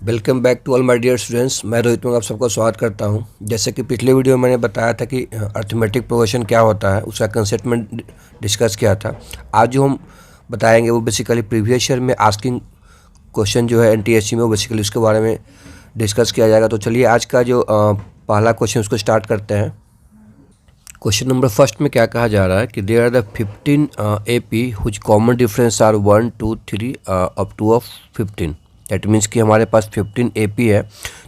Welcome back to all my dear students. मैं रोहित में आप सबका स्वागत करता हूं। जैसे कि पिछले वीडियो में मैंने बताया था कि अर्थमेटिक प्रोग्रेशन क्या होता है, उसका कंसेप्ट में डिस्कस किया था। आज जो हम बताएंगे वो बेसिकली प्रीवियस ईयर में आस्किंग क्वेश्चन जो है एनटीएससी में, वो बेसिकली उसके बारे में डिस्कस किया जाएगा। तो चलिए आज का जो पहला क्वेश्चन उसको स्टार्ट करते हैं। क्वेश्चन नंबर फर्स्ट में क्या कहा जा रहा है कि there are the 15 AP whose common difference are 1 2 3 up to 15। That means कि हमारे पास 15 AP है,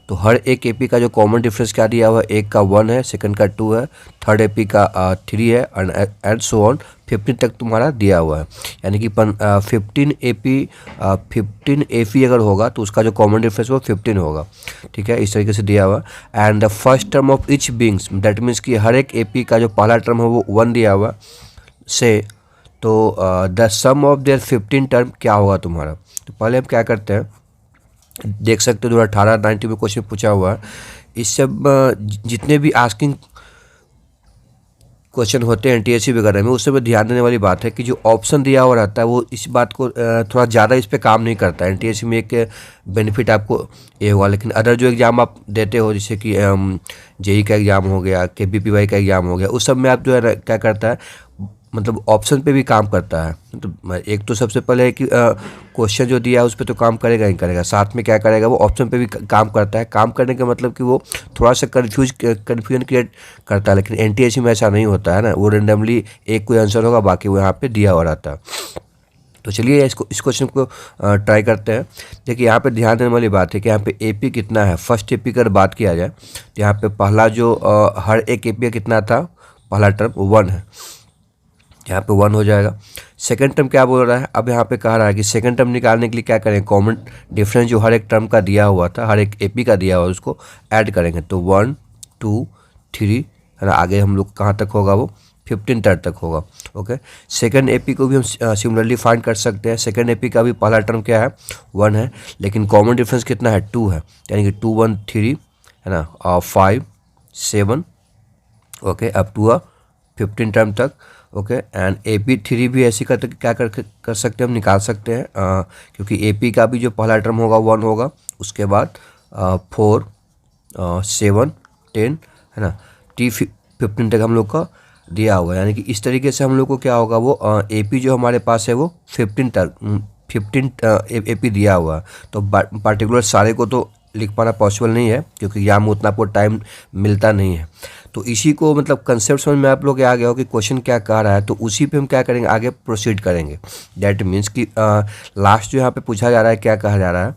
तो हर एक AP का जो कॉमन डिफरेंस क्या दिया हुआ है, एक का 1 है, सेकंड का 2 है, थर्ड AP का 3 है एंड सो ऑन 15 तक तुम्हारा दिया हुआ है। यानी कि 15 AP अगर होगा तो उसका जो कॉमन डिफरेंस वो 15 होगा। ठीक है, इस तरीके से दिया हुआ है। And the first term of each beings, that means कि हर एक AP का जो पहला टर्म है वो 1 दिया हुआ से, तो the sum of their 15 term क्या होगा तुम्हारा। तो पहले हम क्या करते हैं, देख सकते हो 2018-19 में क्वेश्चन पूछा हुआ है। इस सब जितने भी आस्किंग क्वेश्चन होते हैं एनटीएससी वगैरह में, उससे भी ध्यान देने वाली बात है कि जो ऑप्शन दिया हुआ रहता है वो इस बात को थोड़ा ज़्यादा इस पे काम नहीं करता है। एनटीएससी में एक बेनिफिट आपको ये हुआ, लेकिन अदर जो एग्ज़ाम आप देते हो, जैसे कि जेई का एग्ज़ाम हो गया, केबीपीवाई का एग्ज़ाम हो गया, उस सब में आप जो है क्या करता है, मतलब ऑप्शन पे भी काम करता है। तो एक तो सबसे पहले है कि क्वेश्चन जो दिया है उस पर तो काम करेगा ही करेगा, साथ में क्या करेगा, वो ऑप्शन पे भी काम करता है। काम करने का मतलब कि वो थोड़ा सा कन्फ्यूजन क्रिएट करता है, लेकिन एनटीएससी में ऐसा नहीं होता है ना। वो रेंडमली एक कोई आंसर होगा, बाकी वो यहाँ पे दिया हुआ रहता है। तो चलिए इस क्वेश्चन को ट्राई करते हैं। देखिए यहाँ पे ध्यान देने वाली बात है कि यहाँ पे एपी कितना है। फर्स्ट एपी की अगर बात किया जाए तो यहाँ पे पहला जो हर एक एपी का कितना था, पहला टर्म 1 है, यहाँ पे 1 हो जाएगा। सेकंड टर्म क्या बोल रहा है, अब यहाँ पे कह रहा है कि सेकंड टर्म निकालने के लिए क्या करें, कॉमन डिफरेंस जो हर एक टर्म का दिया हुआ था, हर एक एपी का दिया हुआ उसको ऐड करेंगे। तो 1 2 3 है ना, आगे हम लोग कहाँ तक होगा, वो 15 तक होगा। ओके, सेकंड एपी को भी हम सिमिलरली फाइंड कर सकते हैं। सेकंड एपी का भी पहला टर्म क्या है, 1 है, लेकिन कॉमन डिफरेंस कितना है, 2 है, यानी कि 2 1 3 है ना, 5 7 ओके अप टू 15 टर्म तक। ओके, एंड AP3 भी ऐसी कर सकते हैं, हम निकाल सकते हैं, क्योंकि AP का भी जो पहला टर्म होगा 1 होगा, उसके बाद 4 7 10 है ना, T15 तक हम लोग का दिया होगा। यानी कि इस तरीके से हम लोग को क्या होगा, वो AP जो हमारे पास है वो 15 AP दिया हुआ है। तो पार्टिकुलर सारे को तो लिख पाना पॉसिबल नहीं है, क्योंकि एग्जाम में उतना आपको टाइम मिलता नहीं है। तो इसी को मतलब कंसेप्ट समझ में आप लोग आ गया हो कि क्वेश्चन क्या कह रहा है, तो उसी पे हम क्या करेंगे, आगे प्रोसीड करेंगे। दैट मीन्स कि लास्ट जो यहाँ पे पूछा जा रहा है, क्या कहा जा रहा है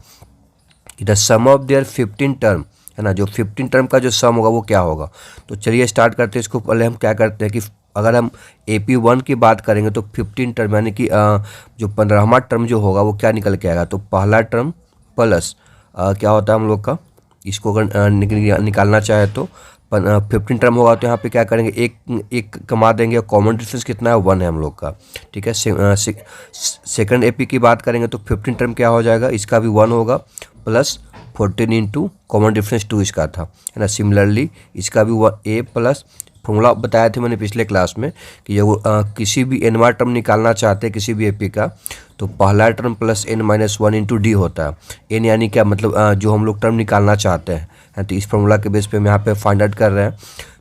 कि the sum of their 15 term है ना, जो 15 टर्म का जो सम होगा वो क्या होगा। तो चलिए स्टार्ट करते हैं इसको। पहले हम क्या करते हैं कि अगर हम AP1 की बात करेंगे तो 15 टर्म यानी कि जो 15वां टर्म जो होगा वो क्या निकल के आएगा, तो पहला टर्म प्लस क्या होता है हम लोग का, इसको अगर निकालना चाहे तो 15 टर्म होगा, तो यहाँ पे क्या करेंगे, एक कमा देंगे। कॉमन डिफरेंस कितना है, 1 है हम लोग का। ठीक है, सेकंड AP की बात करेंगे तो 15 टर्म क्या हो जाएगा, इसका भी 1 होगा, प्लस 14 इंटू कॉमन डिफरेंस 2 इसका था, है ना। सिमिलरली इसका भी A प्लस, फॉर्मूला बताया थे मैंने पिछले क्लास में कि जब किसी भी nवां टर्म निकालना चाहते हैं किसी भी AP का, तो पहला term plus n-1 into D होता है। n यानी क्या, मतलब जो हम लोग टर्म निकालना चाहते हैं, तो इस फॉर्मूला के बेस पे हम यहाँ पे फाइंड आउट कर रहे हैं।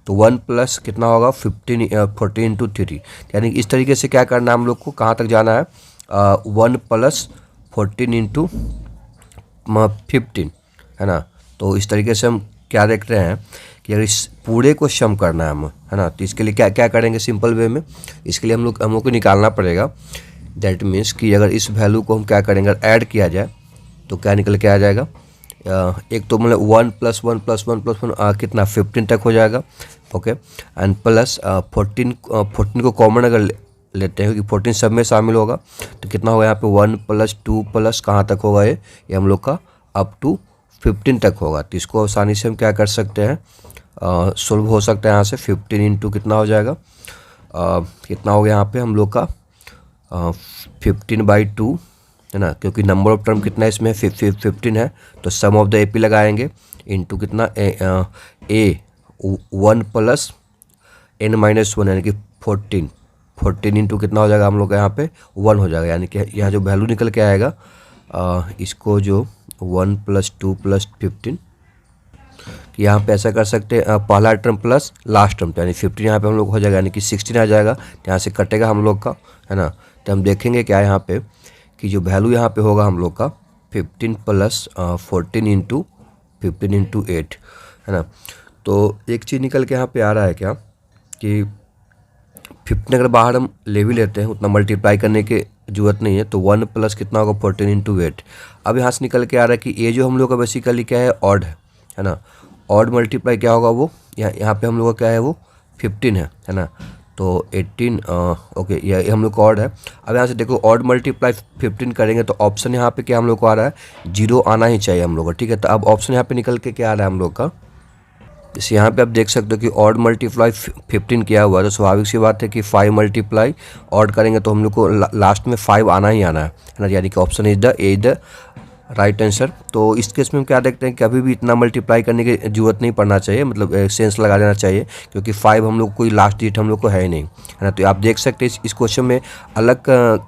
तो 1 प्लस कितना होगा, 14 इंटू 3, यानी इस तरीके से क्या करना है हम लोग को, कहाँ तक जाना है, 1 प्लस 14 इंटू 15 है ना। तो इस तरीके से हम क्या देख रहे हैं कि अगर इस पूरे को सम करना है हम, है ना, तो इसके लिए क्या क्या करेंगे सिंपल वे में, इसके लिए हम लोग को निकालना पड़ेगा। दैट मीन्स कि अगर इस वैल्यू को हम क्या करेंगे, ऐड किया जाए तो क्या निकल के आ जाएगा, एक तो मतलब 1 प्लस 1 प्लस 1 प्लस 1 कितना 15 तक हो जाएगा। ओके, एंड प्लस 14 को कॉमन अगर लेते हैं, क्योंकि 14 सब में शामिल होगा, तो कितना होगा यहाँ पे 1 प्लस 2 प्लस कहाँ तक होगा, ये हम लोग का अप टू 15 तक होगा। तो इसको आसानी से हम क्या कर सकते हैं, सोल्व हो सकता है यहाँ से। 15 इंटू कितना हो जाएगा, कितना हो गया यहाँ पे हम लोग का 15/2 है ना, क्योंकि नंबर ऑफ टर्म कितना है इसमें 15 है, तो सम ऑफ द AP लगाएंगे इंटू कितना A 1 प्लस n-1 यानी कि 14 इंटू कितना हो जाएगा हम लोग का यहाँ पे 1 हो जाएगा। यानी कि यहाँ जो वैल्यू निकल के आएगा, इसको जो 1 + 2 + 15, कि यहाँ पे ऐसा कर सकते हैं पहला टर्म प्लस लास्ट टर्म, तो यानी 15 यहाँ पे हम लोग हो जाएगा, यानी कि 16 आ जाएगा, तो यहाँ से कटेगा हम लोग का, है ना। तो हम देखेंगे क्या यहाँ पे कि जो वैल्यू यहाँ पे होगा हम लोग का 15 + 14 × 15 × 8, है ना। तो एक चीज़ निकल के यहाँ पे आ रहा है क्या कि 15 अगर बाहर हम ले भी लेते हैं, उतना मल्टीप्लाई करने की जरूरत नहीं है, तो 1 प्लस कितना होगा 14 × 8। अब यहाँ से निकल के आ रहा है कि ये जो हम लोग का बेसिकली क्या है, ऑड है ना। ऑड मल्टीप्लाई क्या होगा वो, यहाँ पे हम लोग का क्या है वो 15 है ना। तो 18 ओके, ये हम लोग का ऑड है। अब यहाँ से देखो ऑड मल्टीप्लाई 15 करेंगे तो ऑप्शन यहाँ पे क्या हम लोग को आ रहा है, 0 आना ही चाहिए हम लोग को, ठीक है। तो अब ऑप्शन यहाँ पे निकल के क्या आ रहा है हम लोग का, जैसे यहाँ पे आप देख सकते हो कि ऑड मल्टीप्लाई 15 किया हुआ है, तो स्वाभाविक सी बात है कि 5 मल्टीप्लाई ऑड करेंगे तो हम लोग को लास्ट में 5 आना ही आना है ना, यानी कि option is the right answer. तो इस केस में हम क्या देखते हैं कि कभी भी इतना मल्टीप्लाई करने की जरूरत नहीं पड़ना चाहिए, मतलब सेंस लगा देना चाहिए, क्योंकि 5 हम लोग कोई लास्ट डिजिट हम लोग को है ही नहीं, है ना। तो आप देख सकते हैं इस क्वेश्चन में अलग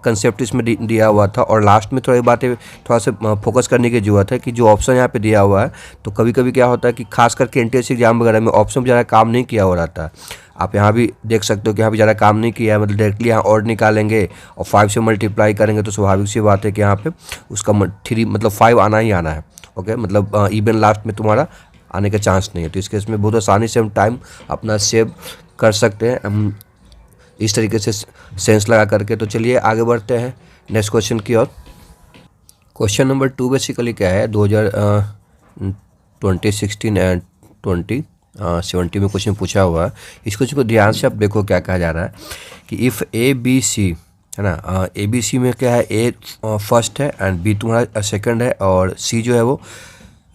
कंसेप्ट इसमें दिया हुआ था, और लास्ट में थोड़ी बातें थोड़ा सा फोकस करने की जरूरत है कि जो ऑप्शन यहाँ पे दिया हुआ है, तो कभी कभी क्या होता है कि खास करके एनटीएससी एग्जाम वगैरह में ऑप्शन ज़्यादा काम नहीं किया हो रहता है। आप यहाँ भी देख सकते हो कि यहाँ भी ज़्यादा काम नहीं किया है, मतलब डायरेक्टली यहाँ और निकालेंगे और 5 से मल्टीप्लाई करेंगे, तो स्वाभाविक सी बात है कि यहाँ पे उसका 3 मतलब 5 आना ही आना है, ओके। मतलब इवन लास्ट में तुम्हारा आने का चांस नहीं है। तो इस केस में बहुत आसानी से हम टाइम अपना सेव कर सकते हैं हम इस तरीके से सेंस लगा करके। तो चलिए आगे बढ़ते हैं नेक्स्ट क्वेश्चन की ओर। क्वेश्चन नंबर 2 बेसिकली क्या है, 2016 एंड 2070 में क्वेश्चन पूछा हुआ है। इस क्वेश्चन को ध्यान से आप देखो क्या कहा जा रहा है कि इफ़ ए बी सी, है ना, ए बी सी में क्या है, ए फर्स्ट है एंड बी तुम्हारा सेकंड है और सी जो है वो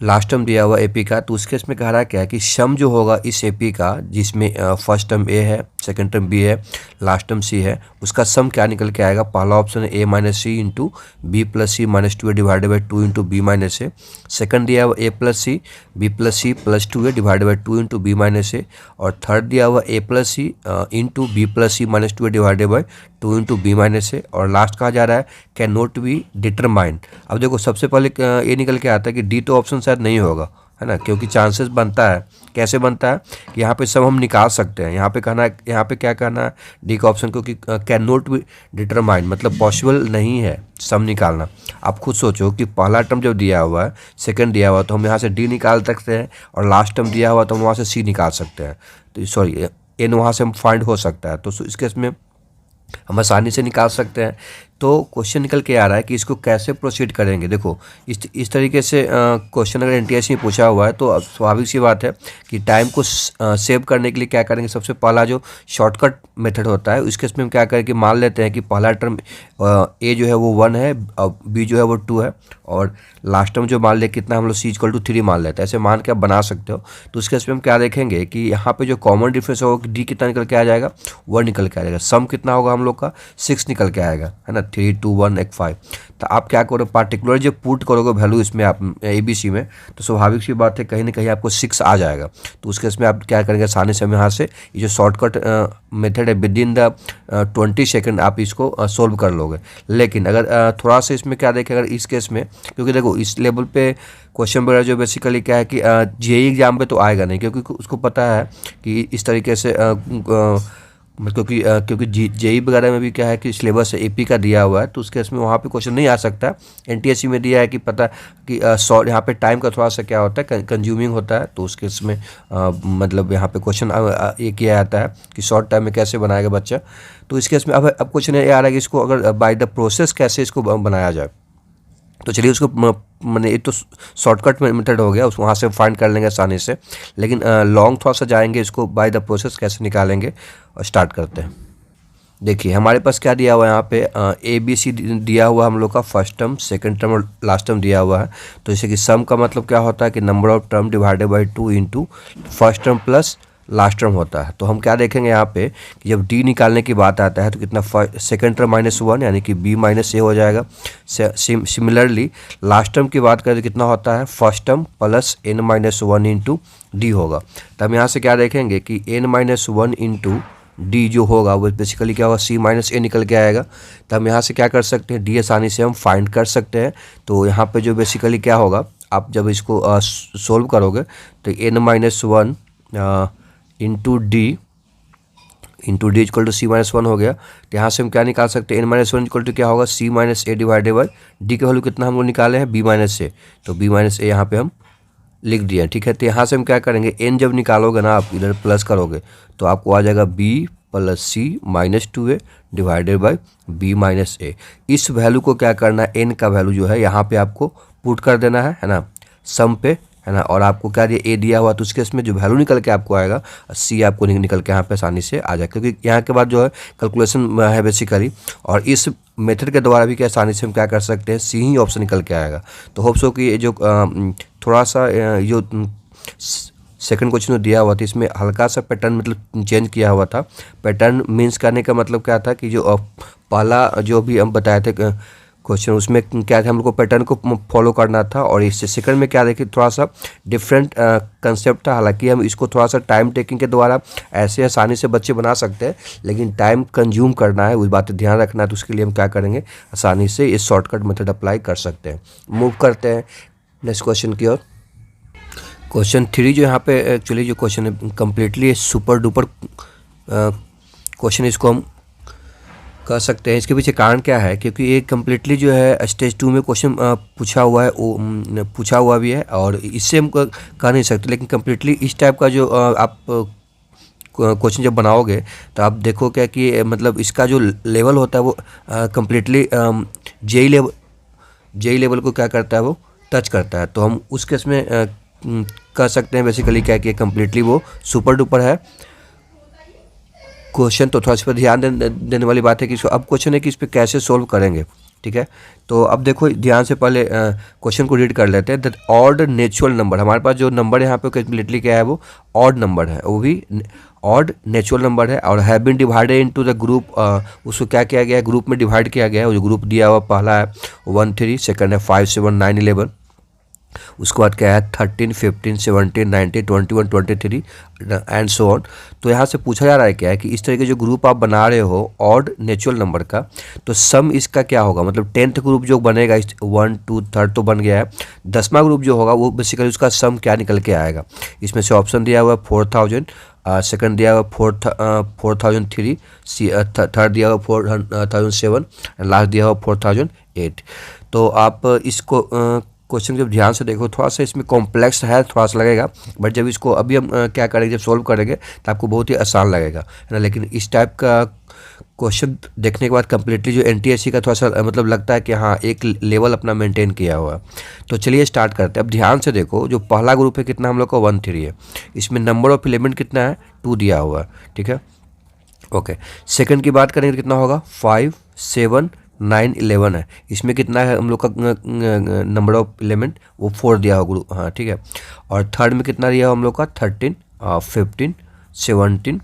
लास्ट टर्म दिया हुआ एपी का। तो उसके इसमें कह रहा है क्या है कि सम जो होगा इस एपी का, जिसमें फर्स्ट टर्म ए है, सेकंड टर्म बी है, लास्ट टर्म सी है, उसका सम क्या निकल के आएगा। पहला ऑप्शन है A minus C into B plus C minus 2 है divided by 2 into B minus A. Second दिया हुआ A plus C B plus C plus 2 है divided by 2 into B minus A. और थर्ड दिया हुआ A plus C into B plus C minus 2 है divided by 2 into B minus A. और last कहा जा रहा है कैन नॉट बी डिटरमाइंड। अब देखो सबसे पहले ये निकल के आता है कि डी तो ऑप्शन शायद नहीं होगा, है ना, क्योंकि चांसेस बनता है, कैसे बनता है कि यहाँ पे सब हम निकाल सकते हैं। यहाँ पे कहना है, यहाँ पे क्या कहना है, डी का ऑप्शन, क्योंकि कैन नॉट बी डिटरमाइंड मतलब पॉसिबल नहीं है सम निकालना। आप खुद सोचो कि पहला टर्म जब दिया हुआ है, सेकंड दिया हुआ है, तो हम यहाँ से डी निकाल सकते हैं, और लास्ट टर्म दिया हुआ तो हम वहाँ से सी निकाल सकते हैं। तो सॉरी एन वहाँ से हम फाइंड हो सकता है, तो इस केस में हम आसानी से निकाल सकते हैं। तो क्वेश्चन निकल के आ रहा है कि इसको कैसे प्रोसीड करेंगे। देखो इस तरीके से क्वेश्चन अगर एनटीएससी में पूछा हुआ है तो स्वाभाविक सी बात है कि टाइम को सेव करने के लिए क्या करेंगे, सबसे पहला जो शॉर्टकट मेथड होता है उसके इसमें हम क्या करें कि मान लेते हैं कि पहला टर्म ए जो है वो 1 है और बी जो है वो 2 है, और लास्ट टर्म जो मान ले कितना हम लोग सी इक्वल टू 3 मान लेते हैं। ऐसे मान के आप बना सकते हो। तो उसके इसमें हम क्या देखेंगे कि यहाँ पे जो कॉमन डिफरेंस होगा डी कितना निकल के आ जाएगा, 1 निकल के आ जाएगा। सम कितना होगा हम लोग का 6 निकल के आएगा, है ना, 3 2 1 1 5। तो आप क्या करोगे, पार्टिकुलर जो पुट करोगे वैल्यू इसमें आप ए बी सी में, तो स्वाभाविक सी बात है कहीं ना कहीं आपको 6 आ जाएगा। तो उसके इसमें आप क्या करेंगे, आसानी से हम यहाँ से ये जो शॉर्टकट मेथड है विद इन द 20 सेकेंड आप इसको सोल्व कर लोगे। लेकिन अगर थोड़ा सा इसमें क्या देखें, अगर इस केस में, क्योंकि देखो इस लेवल पे क्वेश्चन वगैरह जो बेसिकली क्या है कि जेईई एग्जाम पे तो आएगा नहीं, क्योंकि उसको पता है कि इस तरीके से क्योंकि जेईई वगैरह में भी क्या है कि सिलेबस एपी का दिया हुआ है, तो उसके इसमें वहाँ पे क्वेश्चन नहीं आ सकता। एनटीएससी में दिया है कि पता कि यहाँ पे टाइम का थोड़ा सा क्या होता है, कंज्यूमिंग होता है, तो उसके इसमें मतलब यहाँ पे क्वेश्चन ये किया जाता है कि शॉर्ट टाइम में कैसे बनाएगा बच्चा। तो इसके इसमें अब क्वेश्चन ये आ रहा है कि इसको अगर बाय द प्रोसेस कैसे इसको बनाया जाए। तो चलिए उसको मैंने ये तो शॉर्टकट मेथड हो गया, उस वहाँ से फाइंड कर लेंगे आसानी से, लेकिन लॉन्ग थोड़ा सा जाएंगे, इसको बाय द प्रोसेस कैसे निकालेंगे और स्टार्ट करते हैं। देखिए हमारे पास क्या दिया हुआ है यहाँ पे ए बी सी दिया हुआ हम लोग का, फर्स्ट टर्म सेकंड टर्म और लास्ट टर्म दिया हुआ है। तो जैसे कि सम का मतलब क्या होता है कि number of term divided by 2 into first term plus last term होता है। तो हम क्या देखेंगे यहाँ पे कि जब डी निकालने की बात आता है तो कितना सेकंड टर्म -1 यानी कि बी माइनस ए हो जाएगा। सिमिलरली लास्ट टर्म की बात करें तो कितना होता है, first term plus n-1 into D होगा। तो हम यहाँ से क्या देखेंगे कि n-1 इंटू डी जो होगा वो बेसिकली क्या होगा, सी माइनस ए निकल के आएगा। तो हम यहाँ से क्या कर सकते हैं, डी आसानी से हम फाइंड कर सकते हैं। तो यहाँ पे जो बेसिकली क्या होगा, आप जब इसको सोल्व करोगे तो n minus one into D equal to C minus one हो गया। तो यहाँ से हम क्या निकाल सकते हैं, n minus one equal to क्या होगा, C minus A divided by D के वैल्यू कितना हम लोग निकाले हैं, बी माइनस ए। तो बी माइनस ए यहाँ पे हम लिख दिया, ठीक है। तो यहाँ से हम क्या करेंगे, n जब निकालोगे ना आप इधर प्लस करोगे तो आपको आ जाएगा b plus C minus two A divided by B minus A. इस वैल्यू को क्या करना है, n का वैल्यू जो है यहाँ पे आपको पुट कर देना है ना, सम पे, है ना। और आपको क्या दिया, ए दिया हुआ, तो उसके इसमें जो वैल्यू निकल के आपको आएगा सी आपको निकल के यहाँ पे आसानी से आ जाएगा, क्योंकि यहाँ के बाद जो है कैलकुलेशन है बेसिकली। और इस मेथड के द्वारा भी क्या आसानी से हम क्या कर सकते हैं, सी ही ऑप्शन निकल के आएगा। तो होप सो कि ये जो थोड़ा सा जो सेकंड क्वेश्चन दिया हुआ था इसमें हल्का सा पैटर्न मतलब चेंज किया हुआ था। पैटर्न मीन्स करने का मतलब क्या था कि जो पहला जो भी हम बताए थे क्वेश्चन, उसमें क्या था, हम लोग को पैटर्न को फॉलो करना था। और इससे सेकंड में क्या देखिए, थोड़ा सा डिफरेंट कंसेप्ट था। हालांकि हम इसको थोड़ा सा टाइम टेकिंग के द्वारा ऐसे आसानी से बच्चे बना सकते हैं, लेकिन टाइम कंज्यूम करना है, उस बात पर ध्यान रखना है। तो उसके लिए हम क्या करेंगे, आसानी से इस शॉर्टकट मेथड अप्लाई कर सकते हैं। मूव करते हैं नेक्स्ट क्वेश्चन की ओर। क्वेश्चन 3 जो यहाँ पे एक्चुअली जो क्वेश्चन है कम्प्लीटली सुपर डुपर क्वेश्चन इसको हम कर सकते हैं। इसके पीछे कारण क्या है, क्योंकि ये कम्प्लीटली जो है स्टेज 2 में क्वेश्चन पूछा हुआ है, वो पूछा हुआ भी है, और इससे हम कह नहीं सकते। लेकिन कम्प्लीटली इस टाइप का जो आप क्वेश्चन जब बनाओगे तो आप देखो क्या कि मतलब इसका जो लेवल होता है वो कम्प्लीटली जेई लेवल को क्या करता है, वो टच करता है। तो हम उस केस में कर सकते हैं बेसिकली क्या कि कम्प्लीटली वो सुपर डुपर है क्वेश्चन। तो थोड़ा इस पर ध्यान देने वाली बात है कि इसको अब क्वेश्चन है कि इस पर कैसे सोल्व करेंगे, ठीक है। तो अब देखो ध्यान से पहले क्वेश्चन को रीड कर लेते हैं। दैट ऑड नेचुरल नंबर, हमारे पास जो नंबर यहाँ पे कम्प्लीटली क्या है, वो ऑड नंबर है, वो भी ऑड नेचुरल नंबर है। और have been divided into the group, उसको क्या किया गया है, ग्रुप में डिवाइड किया गया है। वो जो ग्रुप दिया हुआ पहला है 1 3, सेकंड है 5 7 9 11, उसके बाद क्या है 13 15 17 19 21 23 एंड सो ऑन। तो यहाँ से पूछा जा रहा है क्या है कि इस तरह के जो ग्रुप आप बना रहे हो ऑड नेचुरल नंबर का, तो सम इसका क्या होगा, मतलब 10th ग्रुप जो बनेगा 1 2 3 तो बन गया है, 10वां ग्रुप जो होगा वो बेसिकली उसका सम क्या निकल के आएगा। इसमें से ऑप्शन दिया हुआ है 4000, सेकंड दिया हुआ 4003, थर्ड दिया हुआ 4007 एंड लास्ट दिया हुआ 4008। तो आप इसको क्वेश्चन जब ध्यान से देखो, थोड़ा सा इसमें कॉम्प्लेक्स है, थोड़ा सा लगेगा, बट जब इसको अभी हम क्या करेंगे, जब सॉल्व करेंगे तो आपको बहुत ही आसान लगेगा, है ना। लेकिन इस टाइप का क्वेश्चन देखने के बाद कम्प्लीटली जो एनटीएससी का थोड़ा सा मतलब लगता है कि हाँ एक लेवल अपना मेंटेन किया हुआ। तो चलिए स्टार्ट करते हैं। अब ध्यान से देखो, जो पहला ग्रुप है कितना हम लोग का 1 3 है, इसमें नंबर ऑफ एलिमेंट कितना है 2 दिया हुआ है, ठीक है, ओके। सेकंड की बात करेंगे कितना होगा 5 7 9 11 है, इसमें कितना है हम लोग का नंबर ऑफ एलिमेंट, वो 4 दिया हुआ ग्रुप, हाँ ठीक है। और थर्ड में कितना दिया हुआ हम लोग का 13 15 17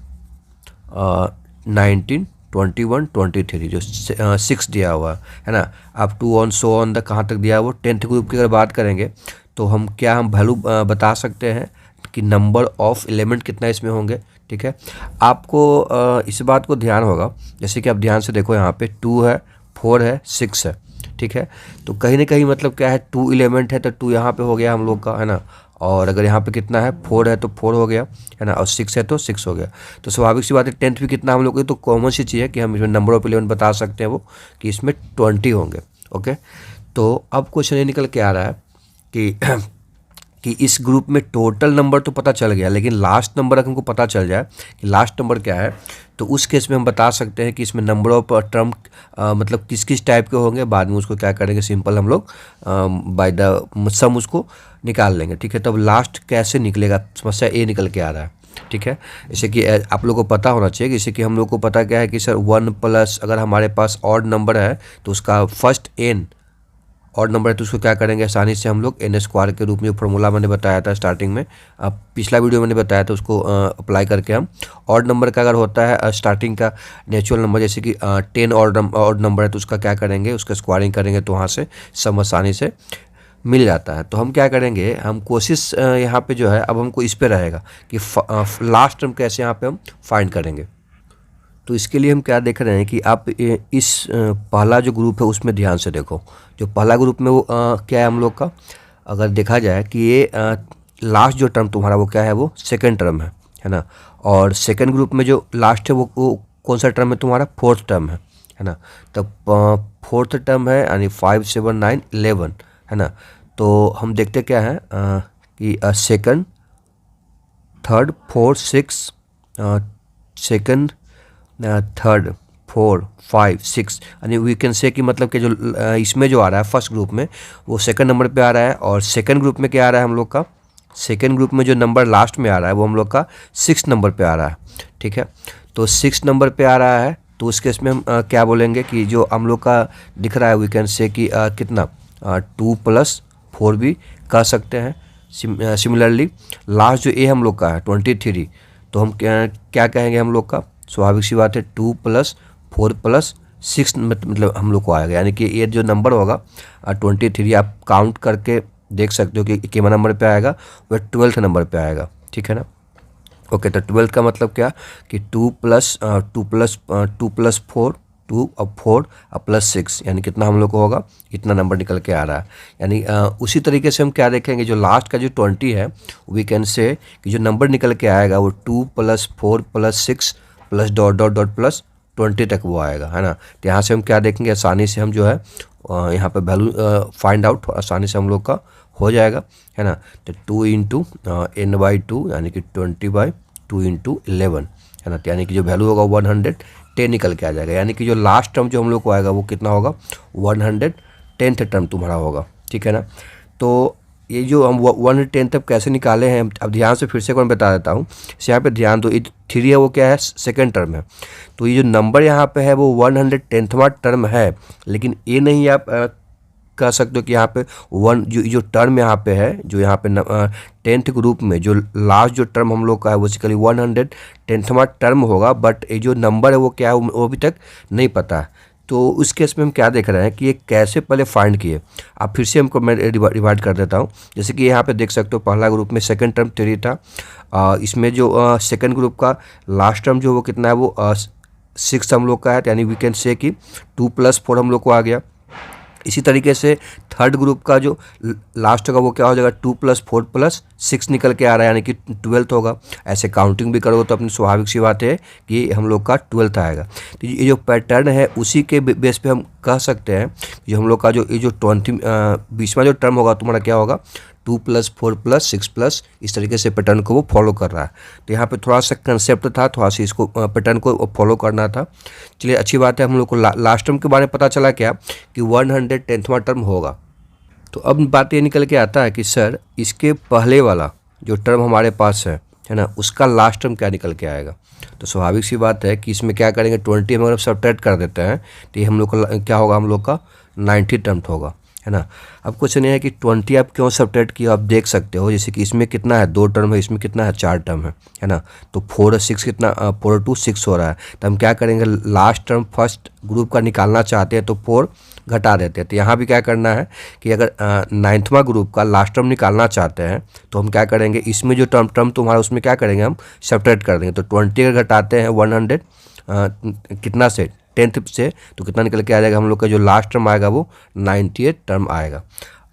19 21 23, जो 6 दिया हुआ है ना। अब 2 ऑन सो ऑन द कहाँ तक दिया हुआ। 10th ग्रुप की अगर बात करेंगे तो हम वैल्यू बता सकते हैं कि नंबर ऑफ एलिमेंट कितना इसमें होंगे, ठीक है। आपको इस बात को ध्यान होगा, जैसे कि आप ध्यान से देखो यहाँ पे 2 है 4 है 6 है, ठीक है। तो कहीं ना कहीं मतलब क्या है 2 एलिमेंट है तो 2 यहाँ पे हो गया हम लोग का, है ना। और अगर यहाँ पे कितना है 4 है तो 4 हो गया, है ना, और 6 है तो 6 हो गया। तो स्वाभाविक सी बात है 10th भी कितना हम लोग को, तो कॉमन सी चीज़ है कि हम इसमें नंबर ऑफ एलिमेंट बता सकते हैं वो कि इसमें 20 होंगे, ओके। तो अब क्वेश्चन ये निकल के आ रहा है कि इस ग्रुप में टोटल नंबर तो पता चल गया, लेकिन लास्ट नंबर अगर हमको पता चल जाए कि लास्ट नंबर क्या है, तो उस केस में हम बता सकते हैं कि इसमें नंबर ऑफ टर्म मतलब किस किस टाइप के होंगे। बाद में उसको क्या करेंगे, सिंपल हम लोग बाय द सम उसको निकाल लेंगे, ठीक है। तब लास्ट कैसे निकलेगा, समस्या ए निकल के आ रहा है, ठीक है। जैसे कि आप लोगों को पता होना चाहिए, जैसे कि हम लोग को पता क्या है कि सर 1 प्लस अगर हमारे पास ऑड नंबर है तो उसका फर्स्ट एन ऑड नंबर है, तो उसको क्या करेंगे आसानी से हम लोग एन स्क्वायर के रूप में, जो फॉर्मूला मैंने बताया था स्टार्टिंग में, पिछला वीडियो मैंने बताया था, उसको अप्लाई करके हम ऑड नंबर का अगर होता है स्टार्टिंग का नेचुरल नंबर, जैसे कि 10 ऑड नंबर है तो उसका क्या करेंगे, उसका स्क्वायरिंग करेंगे तो वहाँ से सम आसानी से मिल जाता है। तो हम क्या करेंगे, हम कोशिश यहाँ पे जो है अब हमको इस पे रहेगा कि लास्ट टर्म कैसे यहाँ पे हम फाइंड करेंगे। तो इसके लिए हम क्या देख रहे हैं कि आप इस पहला जो ग्रुप है उसमें ध्यान से देखो। जो पहला ग्रुप में वो क्या है हम लोग का, अगर देखा जाए कि ये लास्ट जो टर्म तुम्हारा वो क्या है, वो सेकंड टर्म है ना। और सेकंड ग्रुप में जो लास्ट है वो कौन सा टर्म है तुम्हारा, फोर्थ टर्म है ना। तब फोर्थ टर्म है यानी 5, 7, 9, 11 है ना। तो हम देखते क्या है कि second, third, fourth, six, second, third, 4, 5, 6 यानी वी कैन से कि मतलब कि जो इसमें जो आ रहा है फर्स्ट ग्रुप में वो सेकंड नंबर पे आ रहा है। और सेकंड ग्रुप में क्या आ रहा है हम लोग का, सेकंड ग्रुप में जो नंबर लास्ट में आ रहा है वो हम लोग का 6 नंबर पे आ रहा है। ठीक है, तो 6 नंबर पे आ रहा है, तो उस केस में हम क्या बोलेंगे कि जो हम लोग का दिख रहा है वी कैन से कि कितना 2 + 4 भी कह सकते हैं। सिमिलरली लास्ट जो ए हम लोग का है 23, तो हम क्या कहेंगे हम लोग का, स्वाभाविक सी बात है 2 + 4 + 6 मतलब हम लोग को आएगा, यानी कि ये जो नंबर होगा 23 आप काउंट करके देख सकते हो कि कितना नंबर पे आएगा, वह 12th नंबर पे आएगा। ठीक है ना। ओके, तो 12th का मतलब क्या कि 2 + 4, 2 और 4 + 6 यानी कितना हम लोग को होगा, इतना नंबर निकल के आ रहा है। यानी उसी तरीके से हम क्या देखेंगे, जो लास्ट का जो 20 है वी कैन से कि जो नंबर निकल के आएगा वो 2 + 4 + 6 + ... + 20 तक वो आएगा, है ना। तो यहाँ से हम क्या देखेंगे, आसानी से हम जो है यहाँ पे वैल्यू फाइंड आउट आसानी से हम लोग का हो जाएगा, है ना। तो 2 × n/2 यानी कि 20/2 × 11 है ना। तो यानी कि जो वैल्यू होगा 110 निकल के आ जाएगा। यानी कि जो लास्ट टर्म जो हम लोग को आएगा वो कितना होगा, 110th टर्म तुम्हारा होगा। ठीक है ना। तो ये जो हम 110 तक कैसे निकाले हैं, अब ध्यान से फिर से मैं बता देता हूँ। इस यहाँ पे ध्यान दो, 3 है वो क्या है, सेकंड टर्म है। तो ये जो नंबर यहाँ पे है वो 110वां टर्म है, लेकिन ये नहीं आप कह सकते हो कि यहाँ पे जो टर्म यहाँ पे है, जो यहाँ पे 10th ग्रुप में जो लास्ट जो टर्म हम लोग का है वो बेसिकली 110वां टर्म होगा, बट ये जो नंबर है वो क्या है वो अभी तक नहीं पता है। तो उस केस में हम क्या देख रहे हैं कि ये कैसे पहले फाइंड किए। आप फिर से हमको मैं डिवाइड कर देता हूँ। जैसे कि यहाँ पे देख सकते हो पहला ग्रुप में सेकंड टर्म 3 था। इसमें जो सेकंड ग्रुप का लास्ट टर्म जो वो कितना है, वो 6 हम लोग का है, यानी वी कैन से कि 2 + 4 हम लोग को आ गया। इसी तरीके से थर्ड ग्रुप का जो लास्ट होगा वो क्या हो जाएगा, 2 + 4 + 6 निकल के आ रहा है, यानी कि 12th होगा। ऐसे काउंटिंग भी करोगे तो अपनी स्वाभाविक सी बात है कि हम लोग का 12th आएगा। तो ये जो पैटर्न है उसी के बेस पे हम कह सकते हैं कि हम लोग का जो ये जो 20वां जो टर्म होगा तुम्हारा क्या होगा, 2 + 4 + 6 इस तरीके से पैटर्न को वो फॉलो कर रहा है। तो यहाँ पे थोड़ा सा कंसेप्ट था, थोड़ा सा इसको पैटर्न को फॉलो करना था। चलिए अच्छी बात है, हम लोग को लास्ट टर्म के बारे में पता चला क्या कि 110वां टर्म होगा। तो अब बात ये निकल के आता है कि सर इसके पहले वाला जो टर्म हमारे पास है ना, उसका लास्ट टर्म क्या निकल के आएगा। तो स्वाभाविक सी बात है कि इसमें क्या करेंगे, 20 हम अगर सब्ट्रैक्ट कर देते हैं तो ये हम लोग का क्या होगा, हम लोग का 90 टर्म होगा, है ना। अब कुछ नहीं है कि 20 आप क्यों सब्ट्रैक्ट किया, आप देख सकते हो। जैसे कि इसमें कितना है, 2 टर्म है, इसमें कितना है, 4 टर्म है ना। तो 4 और 6 कितना, 4 और 2 6 हो रहा है। तो हम क्या करेंगे, लास्ट टर्म फर्स्ट ग्रुप का निकालना चाहते हैं तो 4 घटा देते हैं। तो यहाँ भी क्या करना है कि अगर 9वां ग्रुप का लास्ट टर्म निकालना चाहते हैं तो हम क्या करेंगे, इसमें जो टर्म तुम्हारा उसमें क्या करेंगे, हम सब्ट्रैक्ट कर देंगे। तो 20 अगर घटाते हैं 100 कितना से, 10th से, तो कितना निकल के आ जाएगा, हम लोग का जो लास्ट टर्म आएगा वो 90th टर्म आएगा।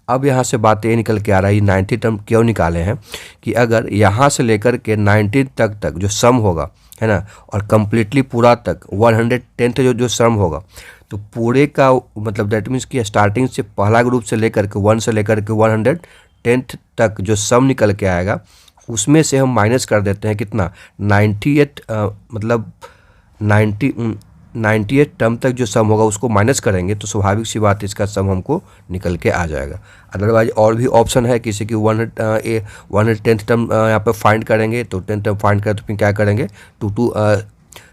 अब यहाँ से बात ये निकल के आ रहा है, 90 टर्म क्यों निकाले हैं कि अगर यहाँ से लेकर के 90 तक जो सम होगा, है ना, और कम्प्लीटली पूरा तक 110th जो सम होगा, तो पूरे का मतलब दैट मीन्स कि स्टार्टिंग से पहला ग्रुप से लेकर के 1 से लेकर के 110th तक जो सम निकल के आएगा उसमें से हम माइनस कर देते हैं कितना, 98 मतलब 98 टर्म तक जो सम होगा उसको माइनस करेंगे तो स्वाभाविक सी बात है इसका सम हमको निकल के आ जाएगा। अदरवाइज और भी ऑप्शन है, किसी की 110th टर्म यहाँ पे फाइंड करेंगे तो 10th टर्म फाइंड करें तो फिर क्या करेंगे, 2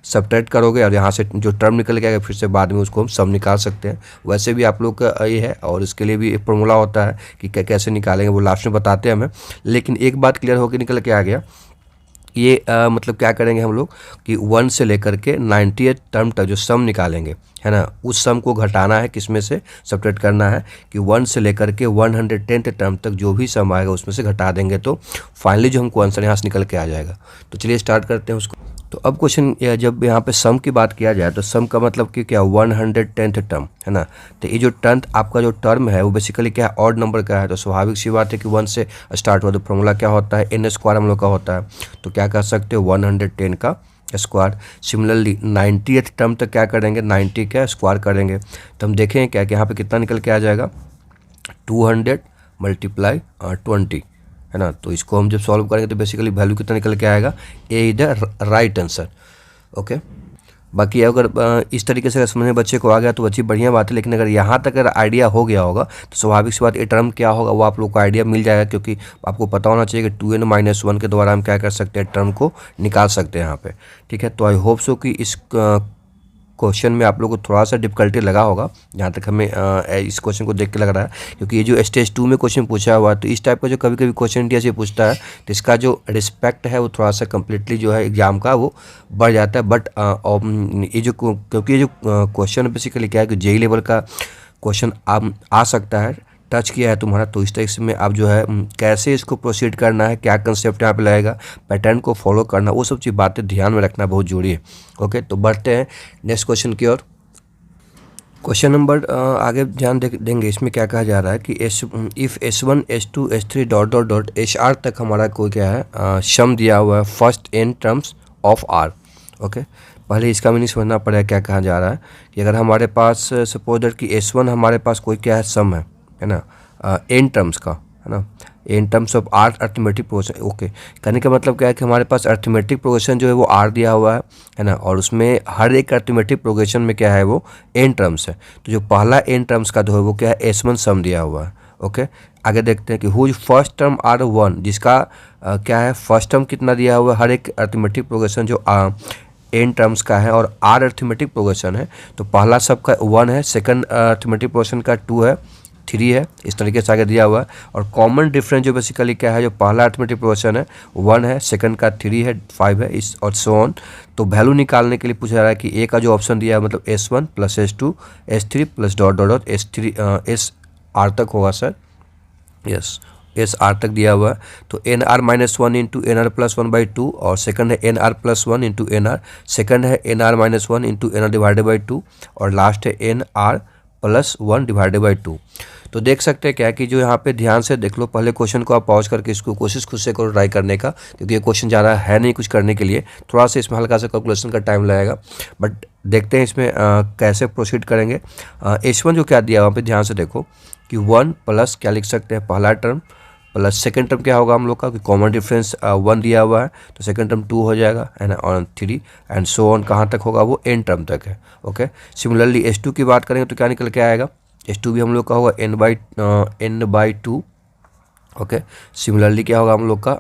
सब्ट्रैक्ट करोगे और यहाँ से जो टर्म निकल के आएगा फिर से बाद में उसको हम सम निकाल सकते हैं। वैसे भी आप लोग का ये है और इसके लिए भी एक फॉर्मूला होता है कि कैसे निकालेंगे, वो लास्ट में बताते हैं हमें। लेकिन एक बात क्लियर होकर निकल के आ गया, ये मतलब क्या करेंगे हम लोग कि 1 से लेकर के 90th टर्म तक जो सम निकालेंगे, है ना, उस सम को घटाना है, किसमें से सब्ट्रैक्ट करना है कि 1 से लेकर के 110th टर्म तक जो भी सम आएगा उसमें से घटा देंगे तो फाइनली जो हमको आंसर यहाँ से निकल के आ जाएगा। तो चलिए स्टार्ट करते हैं उसको। तो अब क्वेश्चन जब यहाँ पे सम की बात किया जाए तो सम का मतलब कि क्या 110th टर्म है ना। तो ये जो टेंथ आपका जो टर्म है वो बेसिकली क्या है, ऑड नंबर का है। तो स्वाभाविक सी बात है कि 1 से स्टार्ट हुआ तो फॉर्मूला क्या होता है, n स्क्वायर हम लोग का होता है। तो क्या कर सकते हो 110 का स्क्वायर। सिमिलरली 90th टर्म तक क्या करेंगे, 90 का स्क्वायर करेंगे। तो हम देखें क्या कि यहाँ पे कितना निकल के आ जाएगा, 200 मल्टीप्लाई 20 है ना। तो इसको हम जब सॉल्व करेंगे तो बेसिकली वैल्यू कितना निकल के आएगा, A is the right answer. Okay, बाकी अगर इस तरीके से समझने बच्चे को आ गया तो अच्छी बढ़िया बात है। लेकिन अगर यहाँ तक अगर आइडिया हो गया होगा तो स्वाभाविक सी बात ये टर्म क्या होगा वो आप लोग को आइडिया मिल जाएगा, क्योंकि आपको पता होना चाहिए कि 2n-1 के द्वारा हम क्या कर सकते हैं, टर्म को निकाल सकते हैं यहाँ पे। ठीक है, तो आई होप सो कि इस क्वेश्चन में आप लोगों को थोड़ा सा डिफिकल्टी लगा होगा, जहाँ तक हमें इस क्वेश्चन को देख के लग रहा है। क्योंकि ये जो स्टेज 2 में क्वेश्चन पूछा हुआ है तो इस टाइप का जो कभी कभी क्वेश्चन इंडिया से पूछता है तो इसका जो रिस्पेक्ट है वो थोड़ा सा कम्प्लीटली जो है एग्जाम का वो बढ़ जाता है। बट ये जो क्योंकि ये जो क्वेश्चन बेसिकली क्या है कि जेई लेवल का क्वेश्चन आ सकता है, टच किया है तुम्हारा, तो इस तरह में आप जो है कैसे इसको प्रोसीड करना है, क्या कंसेप्ट यहाँ पे लगेगा, पैटर्न को फॉलो करना, वो सब चीज़ बातें ध्यान में रखना बहुत जरूरी है। ओके, तो बढ़ते हैं नेक्स्ट क्वेश्चन की ओर। क्वेश्चन नंबर आगे ध्यान देंगे, इसमें क्या कहा जा रहा है कि if S1 S2 S3 dot dot dot HR तक हमारा कोई क्या है सम दिया हुआ है first n terms of R। Okay, पहले इसका मीनिंग समझना पड़ेगा क्या कहा जा रहा है कि अगर हमारे पास सपोज दैट कि S1 हमारे पास कोई क्या है सम है ना, n टर्म्स का है ना, n terms of R arithmetic progression. Okay, कहने का मतलब क्या है कि हमारे पास अर्थमेटिक प्रोग्रेशन जो है वो R दिया हुआ है ना, और उसमें हर एक अर्थमेटिक प्रोग्रेशन में क्या है वो n टर्म्स है। तो जो पहला n टर्म्स का जो है वो क्या है S1 सम दिया हुआ है। ओके, आगे देखते हैं कि हुज फर्स्ट टर्म R1, जिसका क्या है फर्स्ट टर्म कितना दिया हुआ है, हर एक अर्थमेटिक प्रोग्रेशन जो n टर्म्स का है और R अर्थमेटिक प्रोग्रेशन है। तो पहला सबका 1 है, सेकंड अर्थमेटिक प्रोग्रेशन का 2 है, 3 है, इस तरीके से आगे दिया हुआ है। और कॉमन डिफरेंस जो बेसिकली क्या है, जो पहला अर्थमेटिक प्रोग्रेशन है 1 है, सेकंड का 3 है, 5 है, इस और सो ऑन। तो वैल्यू निकालने के लिए पूछा जा रहा है कि ए का जो ऑप्शन दिया है मतलब S1 plus S2 S3 plus dot dot dot S3 SR तक होगा सर, यस SR तक दिया हुआ है। तो NR-1 इंटू NR+1/2 और सेकंड है NR+1 इंटू NR, सेकंड है NR-1 into NR divided by 2 और लास्ट है NR+1 डिवाइडेड बाई 2। तो देख सकते हैं क्या कि जो यहाँ पे ध्यान से देख लो, पहले क्वेश्चन को आप पॉज करके इसको कोशिश खुद से करो ट्राई करने का, क्योंकि ये क्वेश्चन ज़्यादा है नहीं कुछ करने के लिए, थोड़ा सा इसमें हल्का सा कैलकुलेशन का टाइम लगेगा। बट देखते हैं इसमें कैसे प्रोसीड करेंगे। S1 जो क्या दिया वहाँ पे ध्यान से देखो कि 1 प्लस क्या लिख सकते हैं, पहला टर्म प्लस सेकंड टर्म क्या होगा हम लोग का, कि कॉमन डिफरेंस 1 दिया हुआ है तो सेकंड टर्म 2 हो जाएगा है ना, और 3 एंड सो ऑन, कहाँ तक होगा वो n टर्म तक है। ओके, सिमिलरली S2 की बात करेंगे तो क्या निकल के आएगा, S2 भी हम लोग का होगा n/2। ओके, सिमिलरली क्या होगा हम लोग का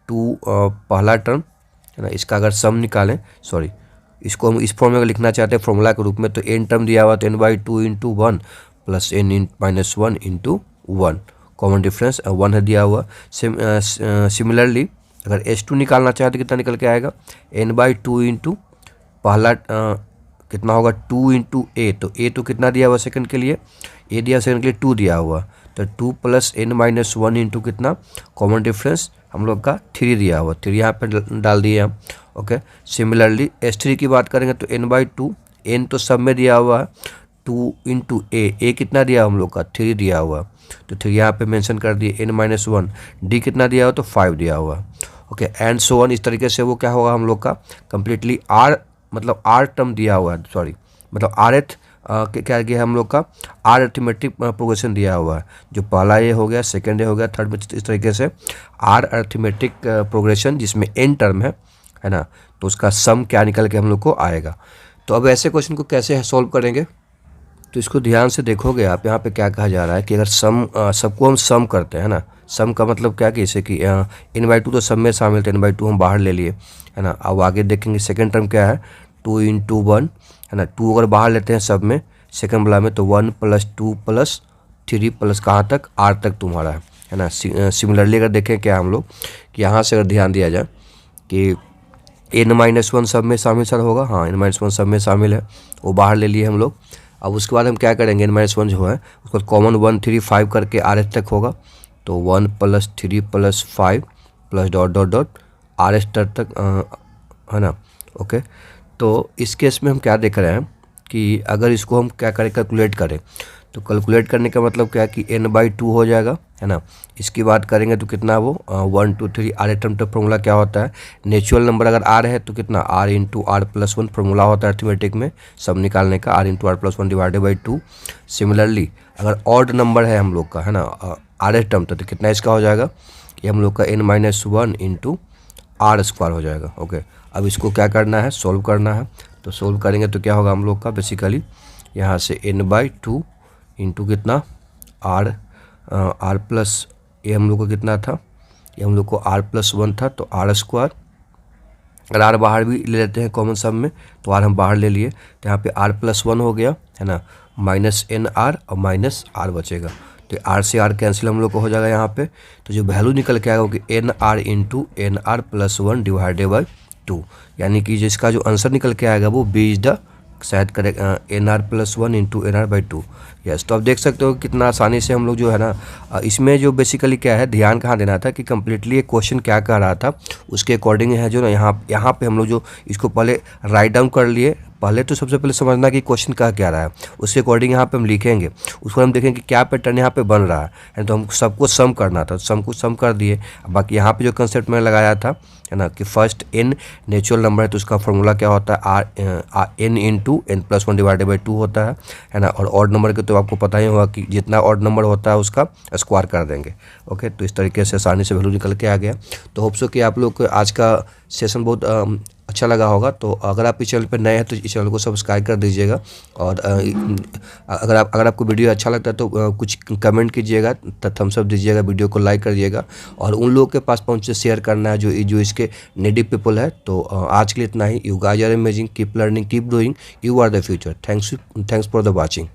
2 पहला टर्म है ना, इसका अगर सम निकालें, सॉरी इसको हम इस फॉर्म में अगर लिखना चाहते हैं फॉर्मूला के रूप में, तो n टर्म दिया हुआ तो n/2 into 1 plus n-1 into 1, common difference 1 है दिया हुआ। सिमिलरली अगर S2 निकालना चाहे तो कितना निकल के आएगा, n/2 इंटू पहला कितना होगा 2 इंटू a, तो a तो कितना दिया हुआ सेकंड के लिए, a दिया सेकंड के लिए 2 दिया हुआ, तो 2 प्लस n-1 इंटू कितना, कॉमन डिफरेंस हम लोग का 3 दिया हुआ, 3 यहाँ पर डाल दिए हम। ओके, सिमिलरली S3 की बात करेंगे तो n/2, n तो सब में दिया हुआ है, 2 इंटू a कितना दिया हम लोग का 3 दिया हुआ, तो 3 यहाँ पे मेंशन कर दिए, n-1, d कितना दिया हुआ तो 5 दिया हुआ। ओके, एंड सो ऑन, इस तरीके से वो क्या होगा हम लोग का कम्प्लीटली R मतलब R टर्म दिया हुआ है, सॉरी मतलब Rth क्या गया हम लोग का R अर्थमेटिक प्रोग्रेशन दिया हुआ है, जो पहला ये हो गया, सेकंड ये हो गया, थर्ड में इस तरीके से R अर्थमेटिक प्रोग्रेशन जिसमें n टर्म है ना, तो उसका सम क्या निकल के हम लोग को आएगा। तो अब ऐसे क्वेश्चन को कैसे सॉल्व करेंगे, तो इसको ध्यान से देखोगे आप, यहाँ पे क्या कहा जा रहा है कि अगर सबको हम सम करते हैं ना, सम का मतलब क्या कि जैसे कि n/2 तो सब में शामिल थे, n/2 हम बाहर ले लिए है ना। अब आगे देखेंगे सेकंड टर्म क्या है 2 इंटू 1 है ना, 2 अगर बाहर लेते हैं सब में सेकंड वाला में तो 1 प्लस 2 प्लस 3 प्लस कहाँ तक R तक तुम्हारा है ना। सिमिलरली अगर देखें क्या हम लोग कि यहाँ से अगर ध्यान दिया जाए कि n-1 सब में शामिल सर होगा, हाँ n-1 सब में शामिल है, वो बाहर ले लिए हम लोग। अब उसके बाद हम क्या करेंगे, n-1 जो है उसको कॉमन 1 3 5 करके RH तक होगा, तो 1 plus 3 plus 5 plus dot dot dot RH तक है ना। ओके, तो इस केस में हम क्या देख रहे हैं कि अगर इसको हम क्या करें, कैलकुलेट करें, तो कैलकुलेट करने का मतलब क्या है कि n/2 हो जाएगा, है ना। इसकी बात करेंगे तो कितना वो 1 2 3 आर टर्म का फॉर्मूला क्या होता है, नेचुरल नंबर अगर आर है तो कितना r into R plus one formula होता है अर्थमेटिक में सब निकालने का, r into R plus one divided by 2। Similarly अगर ऑड नंबर है हम लोग का, है ना, आर टर्म तो कितना इसका हो जाएगा, ये हम लोग का n-1 इंटू आर स्क्वायर हो जाएगा। ओके, अब इसको क्या करना है, सोल्व करना है। तो सोल्व करेंगे तो क्या होगा हम लोग का, बेसिकली यहाँ से n/2 इंटू कितना आर प्लस, ये हम लोग को कितना था, ये हम लोग को r प्लस 1 था, तो आर स्क्वायर, अगर आर बाहर भी ले लेते हैं कॉमन सम में तो आर हम बाहर ले लिए, तो यहाँ पे r प्लस 1 हो गया, है ना, माइनस NR और माइनस r बचेगा, तो आर से आर कैंसिल हम लोग को हो जाएगा यहाँ पे। तो जो वैल्यू निकल के आएगा वो कि NR into NR plus 1 divided by 2, यानी कि जिसका जो आंसर निकल के आएगा वो बी इज द शायद correct, NR plus 1 into NR by 2। Yes, तो आप देख सकते हो कितना आसानी से हम लोग जो है ना, इसमें जो बेसिकली क्या है, ध्यान कहाँ देना था कि कम्प्लीटली एक क्वेश्चन क्या कह रहा था उसके अकॉर्डिंग है जो ना, यहाँ पे हम लोग जो इसको पहले राइट डाउन कर लिए। पहले तो सबसे पहले समझना कि क्वेश्चन कह क्या रहा है, उसके अकॉर्डिंग यहाँ पे हम लिखेंगे, उसको हम देखेंगे कि क्या पैटर्न यहाँ पे बन रहा है। तो हम सबको सम करना था, सम को सम कर दिए। बाकी यहाँ पे जो कंसेप्ट मैंने लगाया था, है ना, कि फर्स्ट n नेचुरल नंबर है तो उसका फॉर्मूला क्या होता है, n into n plus 1 divided by 2 होता है ना। और ऑड नंबर के तो आपको पता ही होगा कि जितना ऑड नंबर होता है उसका स्क्वायर कर देंगे। ओके, तो इस तरीके से आसानी से वैल्यू निकल के आ गया। तो होप सो कि आप लोग को आज का सेशन बहुत अच्छा लगा होगा। तो अगर आप इस चैनल पर नए हैं तो इस चैनल को सब्सक्राइब कर दीजिएगा। और अगर आपको वीडियो अच्छा लगता है तो कुछ कमेंट कीजिएगा, थम्स अप दीजिएगा, वीडियो को लाइक करिएगा और उन लोगों के पास पहुंचे शेयर करना है जो इसके नीडी पीपल है। तो आज के लिए इतना ही। You guys are amazing, keep learning, keep doing, you are the future. Thanks for the watching.